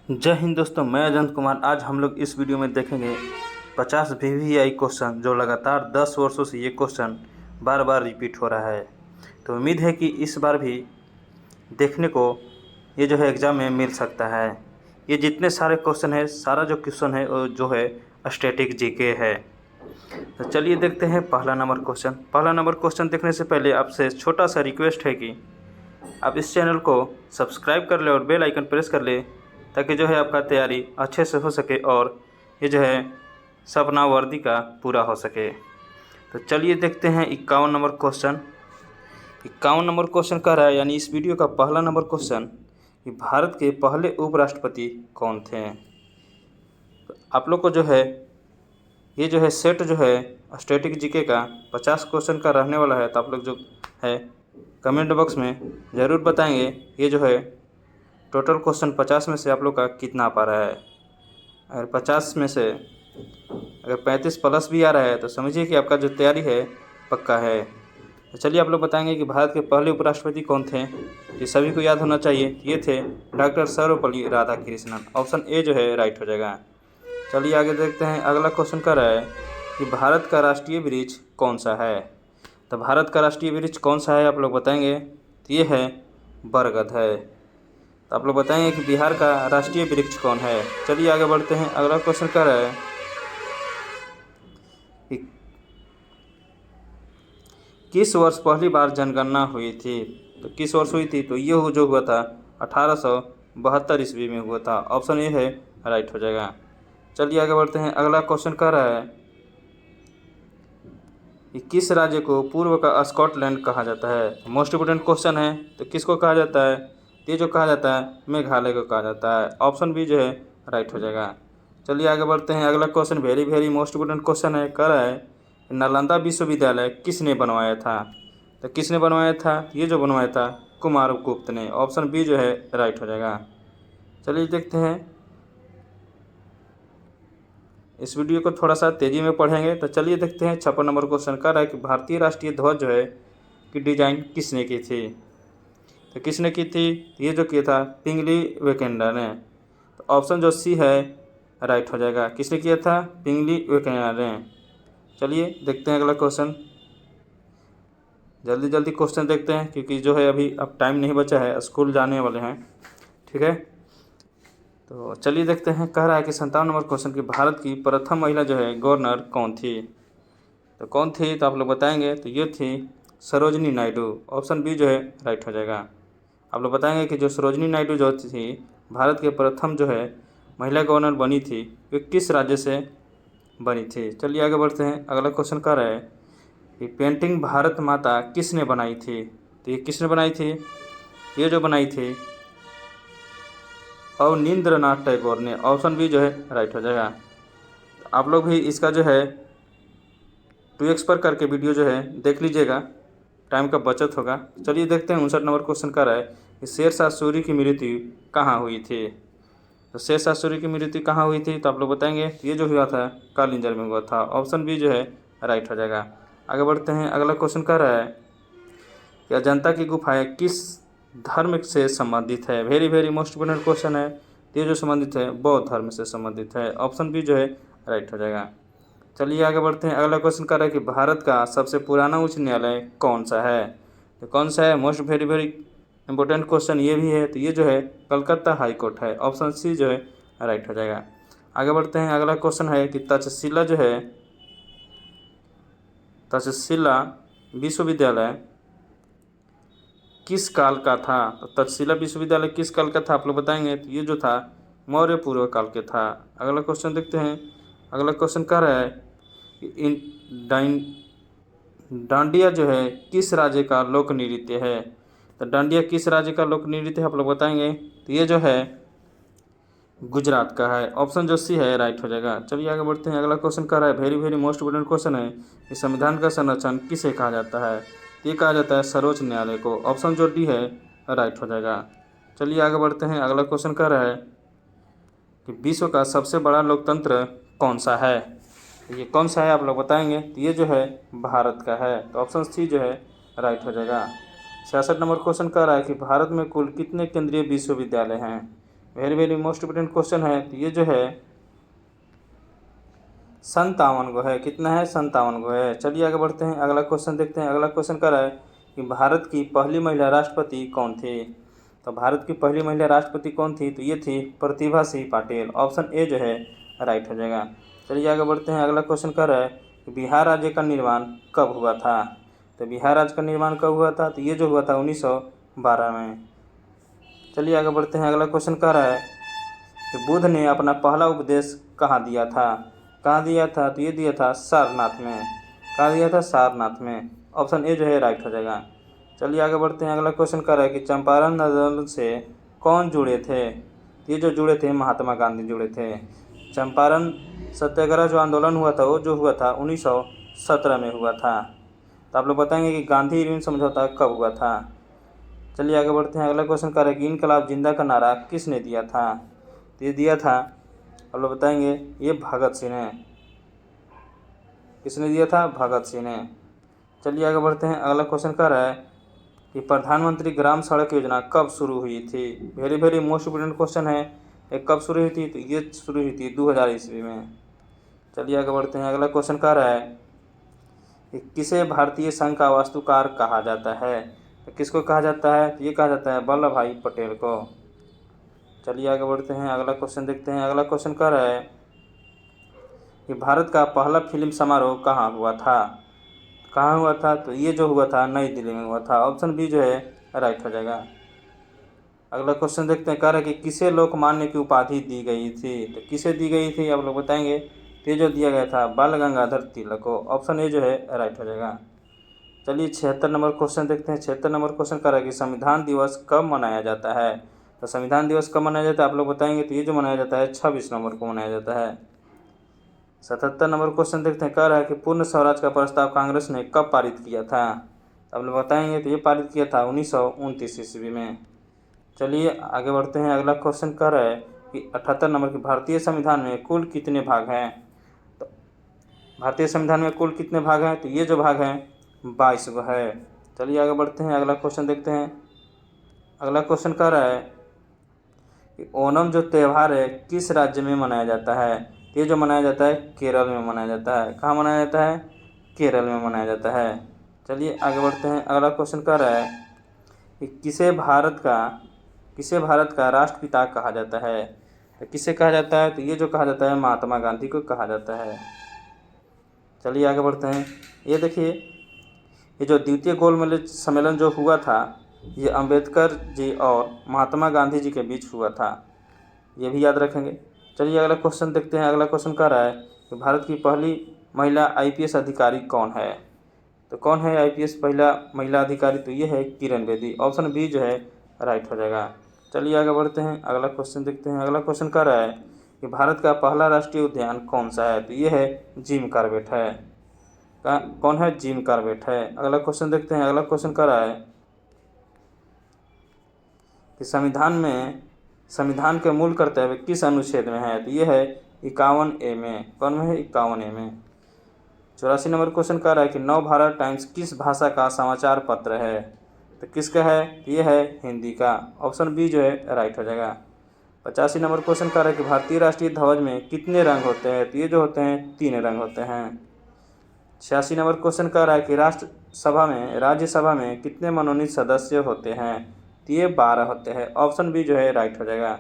जय हिंद दोस्तों, मैं अजंत कुमार। आज हम लोग इस वीडियो में देखेंगे 50 वीवीआई क्वेश्चन, जो लगातार 10 वर्षों से ये क्वेश्चन बार बार रिपीट हो रहा है। तो उम्मीद है कि इस बार भी देखने को ये जो है एग्ज़ाम में मिल सकता है। ये जितने सारे क्वेश्चन है, सारा जो क्वेश्चन है वो जो है स्टैटिक जीके है। तो चलिए देखते हैं पहला नंबर क्वेश्चन देखने से पहले आपसे छोटा सा रिक्वेस्ट है कि आप इस चैनल को सब्सक्राइब कर ले और बेल आइकन प्रेस कर ले, ताकि जो है आपका तैयारी अच्छे से हो सके और ये जो है सपना वर्दी का पूरा हो सके। तो चलिए देखते हैं 51 नंबर क्वेश्चन। 51 नंबर क्वेश्चन कह रहा है, यानी इस वीडियो का पहला नंबर क्वेश्चन, कि भारत के पहले उपराष्ट्रपति कौन थे। तो आप लोग को जो है ये जो है सेट जो है स्टैटिक जीके का 50 क्वेश्चन का रहने वाला है। तो आप लोग जो है कमेंट बॉक्स में ज़रूर बताएंगे ये जो है टोटल क्वेश्चन 50 में से आप लोग का कितना आ पा रहा है। अगर 50 में से अगर 35 प्लस भी आ रहा है तो समझिए कि आपका जो तैयारी है पक्का है। तो चलिए आप लोग बताएंगे कि भारत के पहले उपराष्ट्रपति कौन थे। ये सभी को याद होना चाहिए। ये थे doctor Sarvepalli Radhakrishnan. Option A जो है राइट हो जाएगा। चलिए आगे देखते हैं। अगला क्वेश्चन कह रहा है कि भारत का राष्ट्रीय वृक्ष कौन सा है। तो भारत का राष्ट्रीय वृक्ष कौन सा है आप लोग बताएंगे। तो ये है बरगद है। तो आप लोग बताएंगे कि बिहार का राष्ट्रीय वृक्ष कौन है। चलिए आगे बढ़ते हैं। अगला क्वेश्चन कह रहा है कि किस वर्ष पहली बार जनगणना हुई थी। तो किस वर्ष हुई थी। तो ये जो हुआ था 1872 ईस्वी में हुआ था। ऑप्शन ए है राइट हो जाएगा। चलिए आगे बढ़ते हैं। अगला क्वेश्चन कह रहा है कि किस राज्य को पूर्व का स्कॉटलैंड कहा जाता है। मोस्ट इम्पोर्टेंट क्वेश्चन है। तो किसको कहा जाता है। ये जो कहा जाता है मेघालय को कहा जाता है। ऑप्शन बी जो है राइट हो जाएगा। चलिए आगे बढ़ते हैं। अगला question very most important question है। कह रहा है नालंदा विश्वविद्यालय किसने बनवाया था। तो किसने बनवाया था। ये जो बनवाया था कुमारगुप्त ने। ऑप्शन बी जो है राइट हो जाएगा। चलिए देखते हैं। इस वीडियो को थोड़ा सा तेज़ी में पढ़ेंगे। तो चलिए देखते हैं। 56 नंबर क्वेश्चन कह रहा है कि भारतीय राष्ट्रीय ध्वज जो है की डिजाइन किसने की थी। तो किसने की थी। ये जो किया था पिंगली वेकेंडा ने। तो ऑप्शन जो सी है राइट हो जाएगा। किसने किया था पिंगली वेकेंडा ने। चलिए देखते हैं अगला क्वेश्चन। जल्दी क्वेश्चन देखते हैं, क्योंकि जो है अभी अब टाइम नहीं बचा है, स्कूल जाने वाले हैं। ठीक है, तो चलिए देखते हैं। कह रहा है कि 57 नंबर क्वेश्चन की भारत की प्रथम महिला जो है गवर्नर कौन थी। तो कौन थी तो आप लोग बताएंगे। तो ये थी सरोजनी नायडू। ऑप्शन बी जो है राइट हो जाएगा। आप लोग बताएंगे कि जो सरोजनी नायडू जो थी भारत के प्रथम जो है महिला गवर्नर बनी थी, वे किस राज्य से बनी थी। चलिए आगे बढ़ते हैं। अगला क्वेश्चन कह रहा है कि पेंटिंग भारत माता किसने बनाई थी। तो ये किसने बनाई थी। ये जो बनाई थी अवनींद्रनाथ टैगोर ने। ऑप्शन बी जो है राइट हो जाएगा। तो आप लोग भी इसका जो है 2x पर करके वीडियो जो है देख लीजिएगा, टाइम का बचत होगा। चलिए देखते हैं। 59 नंबर क्वेश्चन कह रहा है कि शेरशाह सूरी की मृत्यु कहाँ हुई थी। तो शेरशाह सूरी की मृत्यु कहाँ हुई थी तो आप लोग बताएंगे। ये जो हुआ था कालिंजर में हुआ था। ऑप्शन बी जो है राइट हो जाएगा। आगे बढ़ते हैं। अगला क्वेश्चन कह रहा है कि अजंता की गुफाएं किस धर्म से संबंधित है। वेरी मोस्ट इम्पोर्टेंट क्वेश्चन है। ये जो संबंधित है बौद्ध धर्म से संबंधित है। ऑप्शन बी जो है राइट हो जाएगा। चलिए आगे बढ़ते हैं। अगला क्वेश्चन कह रहा है कि भारत का सबसे पुराना उच्च न्यायालय कौन सा है। तो कौन सा है मोस्ट वेरी इंपॉर्टेंट क्वेश्चन ये भी है। तो ये जो है कलकत्ता हाई कोर्ट है। ऑप्शन सी जो है राइट हो जाएगा। आगे बढ़ते हैं। अगला क्वेश्चन है कि तक्षशिला जो है तक्षशिला विश्वविद्यालय किस काल का था। तो तक्षशिला विश्वविद्यालय किस काल का था आप लोग बताएंगे। तो ये जो था मौर्य पूर्व काल के था। अगला क्वेश्चन देखते हैं। अगला क्वेश्चन कह रहा है कि डांडिया जो है किस राज्य का लोक नृत्य है। तो डांडिया किस राज्य का लोक नृत्य है आप लोग बताएंगे। तो ये जो है गुजरात का है। ऑप्शन जो सी है राइट हो जाएगा। चलिए आगे बढ़ते हैं। अगला क्वेश्चन कह रहा है वेरी मोस्ट इम्पोर्टेंट क्वेश्चन है कि संविधान का संरक्षण किसे कहा जाता है। ये कहा जाता है सर्वोच्च न्यायालय को। ऑप्शन जो डी है राइट हो जाएगा। चलिए आगे बढ़ते हैं। अगला क्वेश्चन कह रहा है कि विश्व का सबसे बड़ा लोकतंत्र कौन सा है। ये कौन सा है आप लोग बताएंगे। तो ये जो है भारत का है। तो ऑप्शन सी जो है राइट हो जाएगा। 66 नंबर क्वेश्चन कह रहा है कि भारत में कुल कितने केंद्रीय विश्वविद्यालय हैं। Very very most important question है। तो ये जो है 57 गो है। कितना है? 57 गो है। चलिए आगे बढ़ते हैं, अगला क्वेश्चन देखते हैं। अगला क्वेश्चन कर रहा है कि भारत की पहली महिला राष्ट्रपति कौन थी? तो भारत की पहली महिला राष्ट्रपति कौन थी? तो ये थी प्रतिभा सिंह पाटिल। ऑप्शन ए जो है राइट हो जाएगा। चलिए आगे बढ़ते हैं, अगला क्वेश्चन कर रहा है कि बिहार राज्य का निर्माण कब हुआ था? तो बिहार राज्य का निर्माण कब हुआ था? तो ये जो हुआ था 1912 में। चलिए आगे बढ़ते हैं, अगला क्वेश्चन कह रहा है कि बुद्ध ने अपना पहला उपदेश कहाँ दिया था? कहाँ दिया था? तो ये दिया था सारनाथ में। कहाँ दिया था? सारनाथ में। ऑप्शन ए जो है राइट हो जाएगा। चलिए आगे बढ़ते हैं, अगला क्वेश्चन कर रहा है कि चंपारण आंदोलन से कौन जुड़े थे? ये जो जुड़े थे महात्मा गांधी जुड़े थे। चंपारण सत्याग्रह जो आंदोलन हुआ था वो जो हुआ था 1917 में हुआ था। तो आप लोग बताएंगे कि गांधी इरविन समझौता कब हुआ था? चलिए आगे बढ़ते हैं, अगला क्वेश्चन कर रहा है कि इनकलाब जिंदा का नारा किसने दिया था? तो ये दिया था, आप लोग बताएंगे, ये भगत सिंह ने। किसने दिया था? भगत सिंह ने। चलिए आगे बढ़ते हैं, अगला क्वेश्चन कर रहा है कि प्रधानमंत्री ग्राम सड़क योजना कब शुरू हुई थी? Very very most important question है। ये कब शुरू हुई थी? तो ये शुरू हुई थी 2000 ईस्वी में। चलिए आगे बढ़ते हैं, अगला क्वेश्चन कर रहा है कि किसे भारतीय संघ का वास्तुकार कहा जाता है? तो किसको कहा जाता है? तो ये कहा जाता है वल्लभ भाई पटेल को। चलिए आगे बढ़ते हैं, अगला क्वेश्चन देखते हैं। अगला क्वेश्चन कर रहा है कि भारत का पहला फिल्म समारोह कहाँ हुआ था? कहाँ हुआ था? तो ये जो हुआ था नई दिल्ली में हुआ था। ऑप्शन बी जो है राइट हो जाएगा। अगला क्वेश्चन देखते हैं, कह रहा है कि किसे लोकमान्य की उपाधि दी गई थी? तो किसे दी गई थी आप लोग बताएंगे? तो ये जो दिया गया था बाल गंगाधर तिलक को। ऑप्शन ए जो है राइट हो जाएगा। चलिए 76 नंबर क्वेश्चन देखते हैं। 76 नंबर क्वेश्चन कर रहा है कि संविधान दिवस कब मनाया जाता है? तो संविधान दिवस कब मनाया जाता है आप लोग बताएंगे? तो ये जो मनाया जाता है 26 नवंबर को मनाया जाता है। 77 नंबर क्वेश्चन देखते हैं, कह रहा है कि पूर्ण स्वराज का प्रस्ताव कांग्रेस ने कब पारित किया था? आप लोग बताएंगे? तो ये पारित किया था 1929 ईस्वी में। चलिए आगे बढ़ते हैं, अगला क्वेश्चन कह रहा है कि 78 नंबर की भारतीय संविधान में कुल कितने भाग हैं? तो भारतीय संविधान में कुल कितने भाग हैं? तो ये जो भाग हैं 22 गो है। चलिए आगे बढ़ते हैं, अगला क्वेश्चन देखते हैं। अगला क्वेश्चन कह रहा है कि ओणम जो त्यौहार है किस राज्य में मनाया जाता है? ये जो मनाया जाता है केरल में मनाया जाता है। कहाँ मनाया जाता है? केरल में मनाया जाता है। चलिए आगे बढ़ते हैं, अगला क्वेश्चन कह रहा है कि किसे भारत का राष्ट्रपिता कहा जाता है? तो किसे कहा जाता है? तो ये जो कहा जाता है महात्मा गांधी को कहा जाता है। चलिए आगे बढ़ते हैं, ये देखिए, ये जो द्वितीय गोल सम्मेलन जो हुआ था ये अंबेडकर जी और महात्मा गांधी जी के बीच हुआ था, ये भी याद रखेंगे। चलिए अगला क्वेश्चन देखते हैं। अगला क्वेश्चन कह रहा है कि भारत की पहली महिला आईपीएस अधिकारी कौन है? तो कौन है आईपीएस पहला महिला अधिकारी? तो ये है किरण बेदी। ऑप्शन बी जो है राइट हो जाएगा। चलिए आगे बढ़ते हैं, अगला क्वेश्चन देखते हैं। अगला क्वेश्चन कह रहा है कि भारत का पहला राष्ट्रीय उद्यान कौन सा है? तो ये है जिम कॉर्बेट है। कौन है? जिम कॉर्बेट है। अगला क्वेश्चन देखते हैं। अगला क्वेश्चन कह रहा है कि संविधान के मूल कर्तव्य किस अनुच्छेद में है? तो ये है 51A में। कौन में है? 51A में। 84 नंबर क्वेश्चन कह रहा है कि नव भारत टाइम्स किस भाषा का समाचार पत्र है? तो किसका है? तो ये है हिंदी का। ऑप्शन बी जो है राइट हो जाएगा। 85 नंबर क्वेश्चन कह रहा है कि भारतीय राष्ट्रीय ध्वज में कितने रंग होते हैं? तो ये जो होते हैं 3 रंग होते हैं। 86 नंबर क्वेश्चन कह रहा है कि राज्यसभा में कितने मनोनीत सदस्य होते हैं? तो ये 12 होते हैं। ऑप्शन बी जो है राइट हो जाएगा।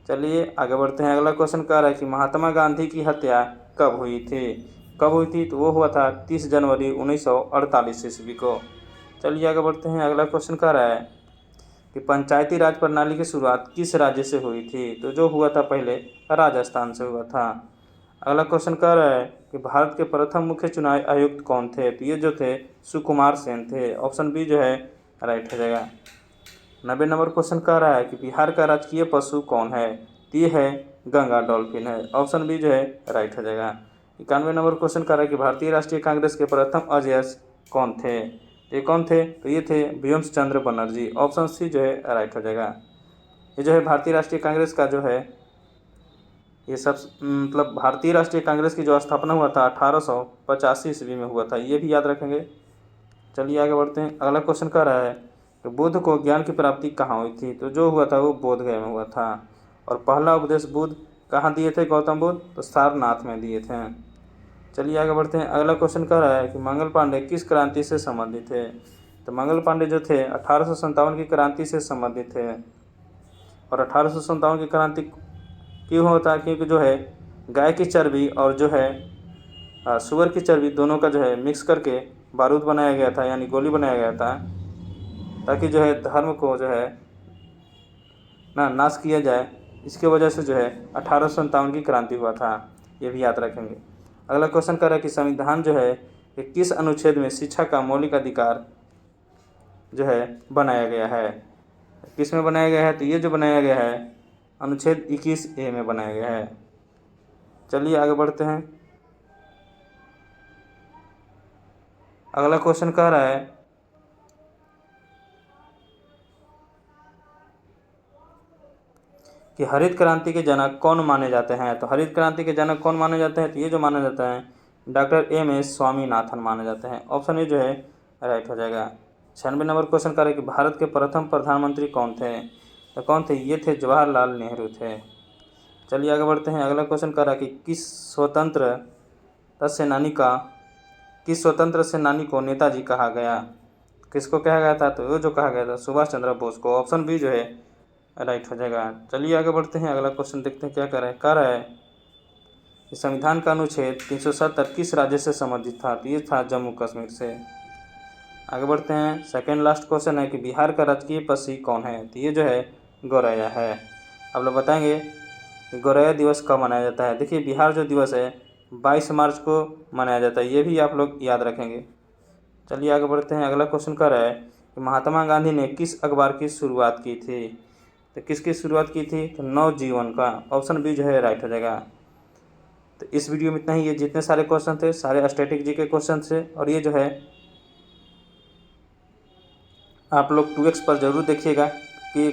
चलिए आगे बढ़ते हैं, अगला क्वेश्चन कह रहा है कि महात्मा गांधी की हत्या कब हुई थी? तो वो हुआ था 30 जनवरी 1948 ईस्वी को। चलिए आगे बढ़ते हैं, अगला क्वेश्चन कह रहा है कि पंचायती राज प्रणाली की शुरुआत किस राज्य से हुई थी? तो जो हुआ था पहले राजस्थान से हुआ था। अगला क्वेश्चन कह रहा है कि भारत के प्रथम मुख्य चुनाव आयुक्त कौन थे? तो ये जो थे सुकुमार सेन थे। ऑप्शन बी जो है राइट हो जाएगा। 90 नंबर क्वेश्चन कह रहा है कि बिहार का राजकीय पशु कौन है? तो ये है गंगा डॉल्फिन है। ऑप्शन बी जो है राइट हो जाएगा। 91 नंबर क्वेश्चन कह रहा है कि भारतीय राष्ट्रीय कांग्रेस के प्रथम अध्यक्ष कौन थे? ये कौन थे? तो ये थे व्योम चंद्र बनर्जी। ऑप्शन सी जो है राइट हो जाएगा। ये जो है भारतीय राष्ट्रीय कांग्रेस का जो है ये सब मतलब भारतीय राष्ट्रीय कांग्रेस की जो स्थापना हुआ था 1885 ईस्वी में हुआ था, ये भी याद रखेंगे। चलिए आगे बढ़ते हैं, अगला क्वेश्चन कह रहा है कि बुद्ध को ज्ञान की प्राप्ति कहाँ हुई थी? तो जो हुआ था वो बोध गया में हुआ था। और पहला उपदेश बुद्ध कहाँ दिए थे गौतम बुद्ध? तो सारनाथ में दिए थे। चलिए आगे बढ़ते हैं। अगला क्वेश्चन कह रहा है कि मंगल पांडे किस क्रांति से संबंधित थे? तो मंगल पांडे जो थे 1857 की क्रांति से संबंधित थे। और 1857 की क्रांति क्यों होता है? क्योंकि जो है गाय की चर्बी और जो है सुअर की चर्बी दोनों का जो है मिक्स करके बारूद बनाया गया था, यानी गोली बनाया गया था, ताकि जो है धर्म को जो है नाश किया जाए। इसकी वजह से जो है 1857 की क्रांति हुआ था, ये भी याद रखेंगे। अगला क्वेश्चन कर रहा है कि संविधान जो है कि किस अनुच्छेद में शिक्षा का मौलिक अधिकार जो है बनाया गया है? किस में बनाया गया है? तो ये जो बनाया गया है अनुच्छेद 21A में बनाया गया है। चलिए आगे बढ़ते हैं। अगला क्वेश्चन कह रहा है कि हरित क्रांति के जनक कौन माने जाते हैं? तो हरित क्रांति के जनक कौन माने जाते हैं? तो ये जो माने जाते हैं डॉक्टर M.S. स्वामीनाथन माने जाते हैं। ऑप्शन ए जो है राइट हो जाएगा। 96 नंबर क्वेश्चन कर रहे कि भारत के प्रथम प्रधानमंत्री कौन थे? तो कौन थे? ये थे जवाहरलाल नेहरू थे। चलिए आगे बढ़ते हैं। अगला क्वेश्चन कर रहा है कि किस स्वतंत्र सेनानी को नेताजी कहा गया? किसको कहा गया था? तो वो जो कहा गया था सुभाष चंद्र बोस को। ऑप्शन बी जो है राइट हो जाएगा। चलिए आगे बढ़ते हैं। अगला क्वेश्चन देखते हैं क्या कह रहा है कि संविधान का अनुच्छेद 370 किस राज्य से संबंधित था? तो ये था जम्मू कश्मीर से। आगे बढ़ते हैं। सेकेंड लास्ट क्वेश्चन है कि बिहार का राजकीय पक्षी कौन है? तो ये जो है गौरैया है। आप लोग बताएंगे कि गौरैया दिवस कब मनाया जाता है? देखिए बिहार जो दिवस है 22 मार्च को मनाया जाता है, ये भी आप लोग याद रखेंगे। चलिए आगे बढ़ते हैं। अगला क्वेश्चन कर रहा है कि महात्मा गांधी ने किस अखबार की शुरुआत की थी? तो किसकी शुरुआत की थी? तो नवजीवन का। ऑप्शन बी जो है राइट हो जाएगा। तो इस वीडियो में इतना ही। ये जितने सारे क्वेश्चन थे सारे स्टैटिक जी के क्वेश्चन थे, और ये जो है आप लोग 2x पर जरूर देखिएगा कि